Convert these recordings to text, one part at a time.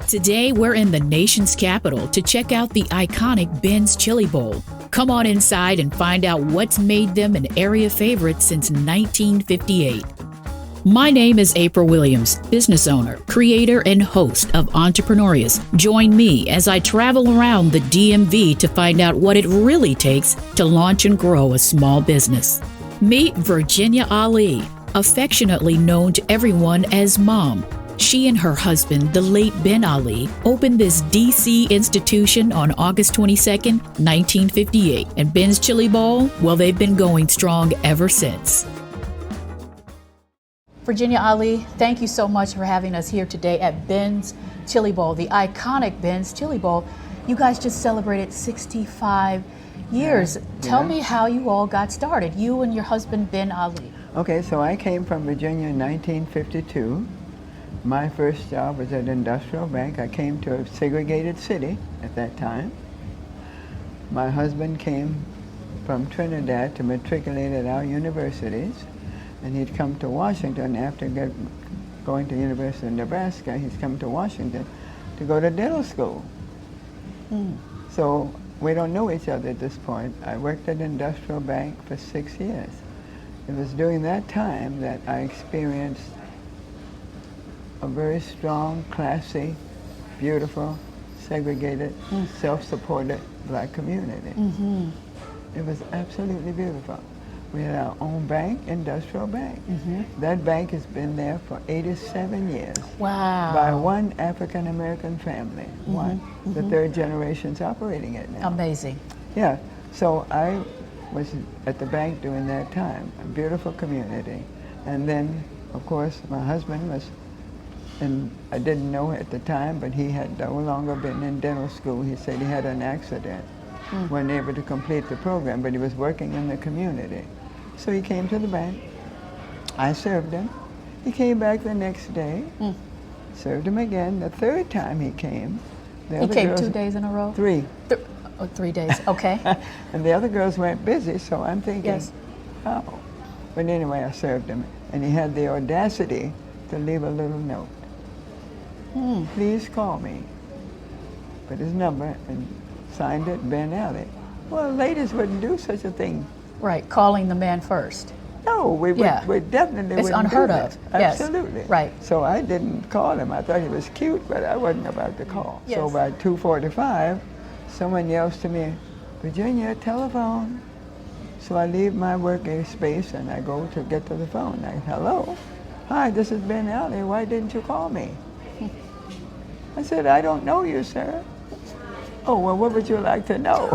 Today, we're in the nation's capital to check out the iconic Ben's Chili Bowl. Come on inside and find out what's made them an area favorite since 1958. My name is April Williams, business owner, creator, and host of Entrepreneurious. Join me as I travel around the DMV to find out what it really takes to launch and grow a small business. Meet Virginia Ali, affectionately known to everyone as Mom. She and her husband, the late Ben Ali, opened this D.C. institution on August 22, 1958. And Ben's Chili Bowl, well, they've been going strong ever since. Virginia Ali, thank you so much for having us here today at Ben's Chili Bowl, the iconic Ben's Chili Bowl. You guys just celebrated 65 years. Yeah. Tell me how you all got started, you and your husband, Ben Ali. Okay, so I came from Virginia in 1952. My first job was at an industrial bank. I came to a segregated city at that time. My husband came from Trinidad to matriculate at our universities, and he'd come to Washington after going to University of Nebraska. He's come to Washington to go to dental school. So we don't know each other at this point. I worked at an industrial bank for 6 years. It was during that time that I experienced a very strong, classy, beautiful, segregated, self-supported black community. It was absolutely beautiful. We had our own bank, industrial bank. That bank has been there for 87 years. Wow. By one African-American family. One. The third generation's operating it now. Amazing. Yeah, so I was at the bank during that time, a beautiful community. And then, of course, my husband was, and I didn't know at the time, but he had no longer been in dental school. He said he had an accident, wasn't able to complete the program, but he was working in the community. So he came to the bank. I served him. He came back the next day, served him again. The third time he came, He came 2 days in a row? 3. 3 days, okay. And the other girls weren't busy, so I'm thinking, Yes. oh. But anyway, I served him, and he had the audacity to leave a little note. Please call me. Put his number and signed it, Ben Ali. Well, ladies wouldn't do such a thing. Right, calling the man first. No, we definitely It's wouldn't unheard do of. that. Yes. Absolutely. Right. So I didn't call him. I thought he was cute, but I wasn't about to call. Yes. So by 2:45, someone yells to me, Virginia, telephone. So I leave my working space and I go to get to the phone. Hello? Hi, this is Ben Ali. Why didn't you call me? I said, I don't know you, sir. Oh, well, what would you like to know?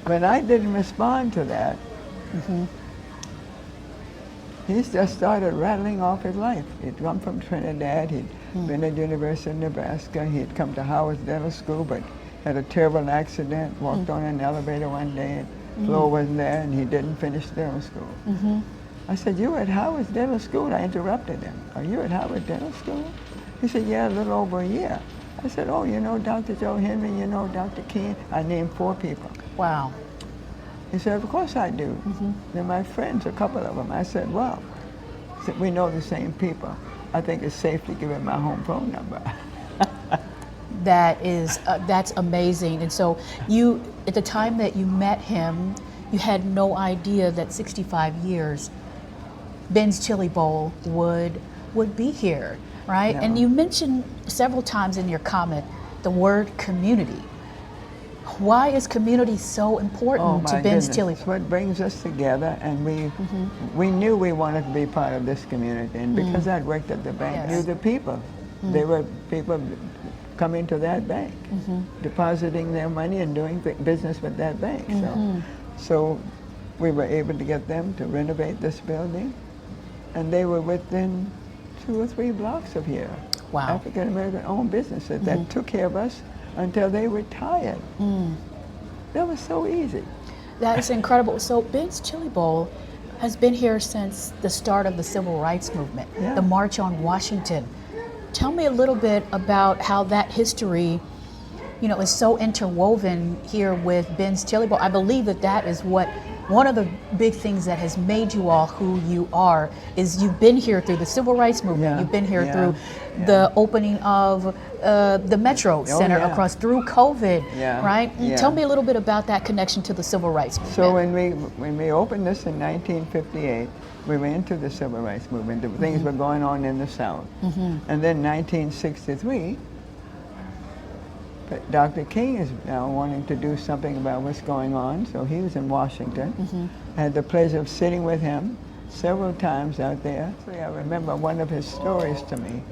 When I didn't respond to that, he's just started rattling off his life. He'd come from Trinidad, he'd been at University of Nebraska, he'd come to Howard Dental School, but had a terrible accident, walked on an elevator one day, and floor wasn't there, and he didn't finish dental school. I said, you were at Howard Dental School? I interrupted him. Are you at Howard Dental School? He said, yeah, a little over a year. I said, oh, you know Dr. Joe Henry, you know Dr. King? I named 4 people. Wow. He said, of course I do. They're my friends, a couple of them. I said, well, we know the same people. I think it's safe to give him my home phone number. That's amazing. And so you, at the time that you met him, you had no idea that 65 years, Ben's Chili Bowl would be here, right? No. And you mentioned several times in your comment the word community. Why is community so important to Ben's Chili? It's what brings us together, and we knew we wanted to be part of this community, and because I'd worked at the bank, knew the people. They were people coming to that bank, depositing their money and doing business with that bank. So we were able to get them to renovate this building, and they were within 2 or 3 blocks of here. Wow. African American owned businesses that took care of us until they retired. That was so easy. That is incredible. So Ben's Chili Bowl has been here since the start of the Civil Rights Movement, the March on Washington. Tell me a little bit about how that history, is so interwoven here with Ben's Chili Bowl. I believe that is what one of the big things that has made you all who you are is you've been here through the Civil Rights Movement. Yeah, You've been here yeah, through yeah. the opening of the Metro Center yeah. across through COVID, Yeah, right? yeah. Tell me a little bit about that connection to the Civil Rights Movement. So when we opened this in 1958, we were into the Civil Rights Movement. The things were going on in the South. And then 1963, but Dr. King is now wanting to do something about what's going on, so he was in Washington. I had the pleasure of sitting with him several times out there. So I remember one of his stories to me,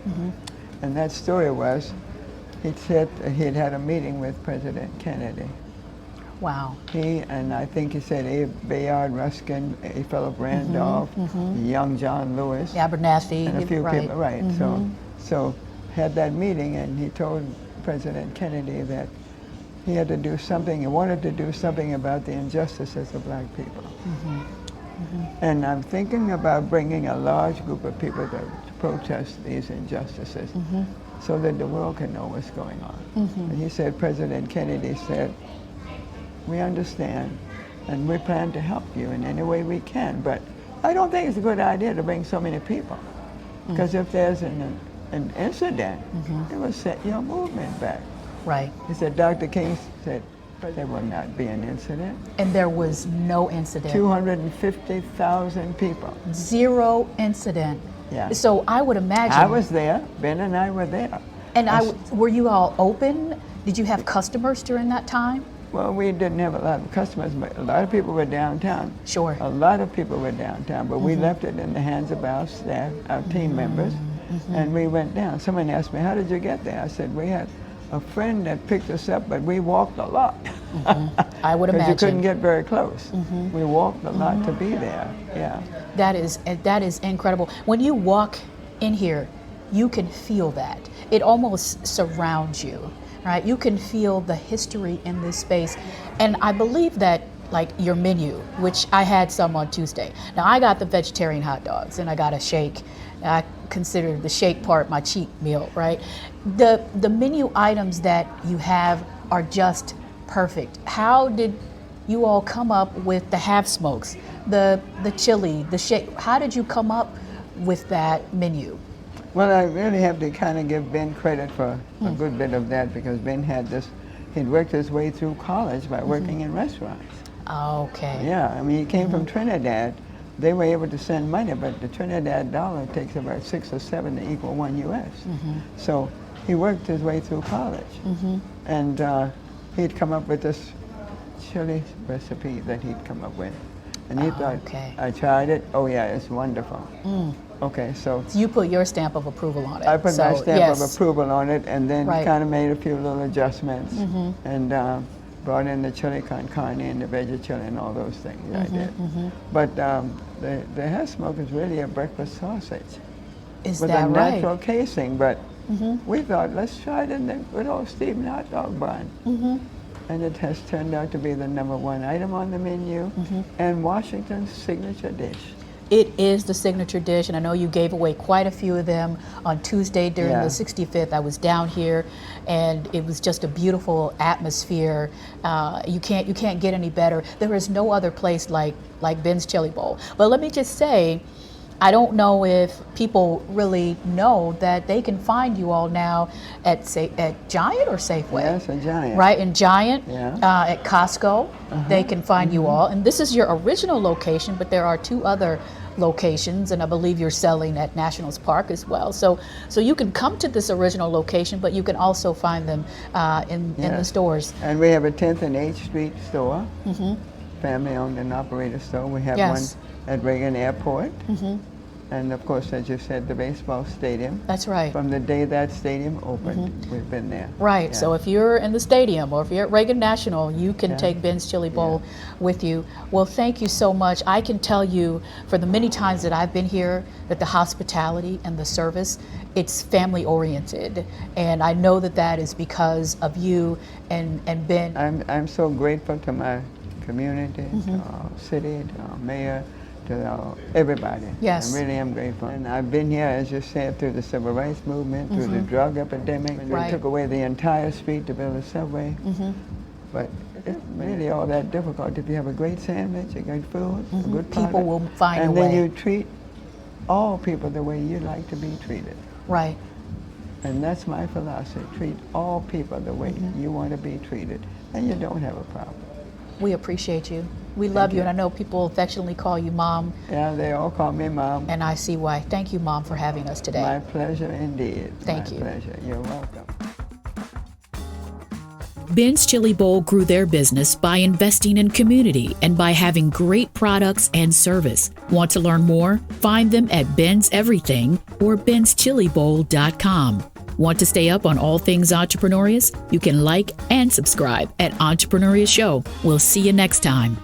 and that story was, he said he had had a meeting with President Kennedy. Wow. He, and I think he said Bayard Ruskin, A. Philip Randolph, young John Lewis, Abernathy, and a few right. people, right. So had that meeting, and he told President Kennedy that he had to do something, he wanted to do something about the injustices of black people. And I'm thinking about bringing a large group of people to protest these injustices so that the world can know what's going on. And he said, President Kennedy said, we understand and we plan to help you in any way we can, but I don't think it's a good idea to bring so many people, because if there's an incident, it will set your movement back. Right. He said, Dr. King said, but there will not be an incident. And there was no incident. 250,000 people. Zero incident. Yeah. So I would imagine. I was there, Ben and I were there. And were you all open? Did you have customers during that time? Well, we didn't have a lot of customers, but a lot of people were downtown. Sure. A lot of people were downtown, but we left it in the hands of our staff, our team members, and we went down. Someone asked me, how did you get there? I said, we had a friend that picked us up, but we walked a lot. I would imagine. Because you couldn't get very close. We walked a lot to be there, yeah. That is incredible. When you walk in here, you can feel that. It almost surrounds you, right? You can feel the history in this space. And I believe that, like your menu, which I had some on Tuesday. Now I got the vegetarian hot dogs and I got a shake. I consider the shake part my cheat meal, right? The menu items that you have are just perfect. How did you all come up with the half smokes, the chili, the shake? How did you come up with that menu? Well, I really have to kind of give Ben credit for a good bit of that, because Ben had this, he'd worked his way through college by working in restaurants. Okay. Yeah, I mean, he came from Trinidad. They were able to send money, but the Trinidad dollar takes about 6 or 7 to equal 1 US. So he worked his way through college. And he'd come up with this chili recipe that he'd come up with. And he thought, I tried it, oh yeah, it's wonderful. Okay, so you put your stamp of approval on it. I put my stamp of yes. approval on it, and then Right. kind of made a few little adjustments, and brought in the chili con carne and the veggie chili and all those things I did. But the head smoke is really a breakfast sausage Is with that a right? natural casing. But we thought, let's try it in the good old steamed hot dog bun. And it has turned out to be the #1 item on the menu and Washington's signature dish. It is the signature dish, and I know you gave away quite a few of them on Tuesday during the 65th. I was down here, and it was just a beautiful atmosphere. You can't get any better. There is no other place like Ben's Chili Bowl. But let me just say, I don't know if people really know that they can find you all now at Giant or Safeway. Yes, a Giant. Right, in Giant, Yeah. at Costco, they can find you all. And this is your original location, but there are 2 other locations, and I believe you're selling at Nationals Park as well. So you can come to this original location, but you can also find them in the stores. And we have a 10th and H Street store, family-owned and operated store. We have one at Reagan Airport. And of course, as you said, the baseball stadium. That's right. From the day that stadium opened, we've been there. Right, Yeah. so if you're in the stadium or if you're at Reagan National, you can take Ben's Chili Bowl with you. Well, thank you so much. I can tell you for the many times that I've been here that the hospitality and the service, it's family oriented. And I know that that is because of you and Ben. I'm so grateful to my community, to our city, to our mayor, to everybody. Yes. I really am grateful. And I've been here, as you said, through the Civil Rights Movement, through the drug epidemic. When they took away the entire street to build a subway. But it's really all that difficult. If you have a great sandwich, a good food, a good product, People will find a and way. then you treat all people the way you like to be treated. Right. And that's my philosophy. Treat all people the way you want to be treated, and you don't have a problem. We appreciate you. We love you, and I know people affectionately call you Mom, Yeah, they all call me Mom. and I see why. Thank you, Mom, for having us today. My pleasure indeed. Thank you. My pleasure. You're welcome. Ben's Chili Bowl grew their business by investing in community and by having great products and service. Want to learn more? Find them at Ben's Everything or benschilibowl.com. Want to stay up on all things Entrepreneurious? You can like and subscribe at Entrepreneurious Show. We'll see you next time.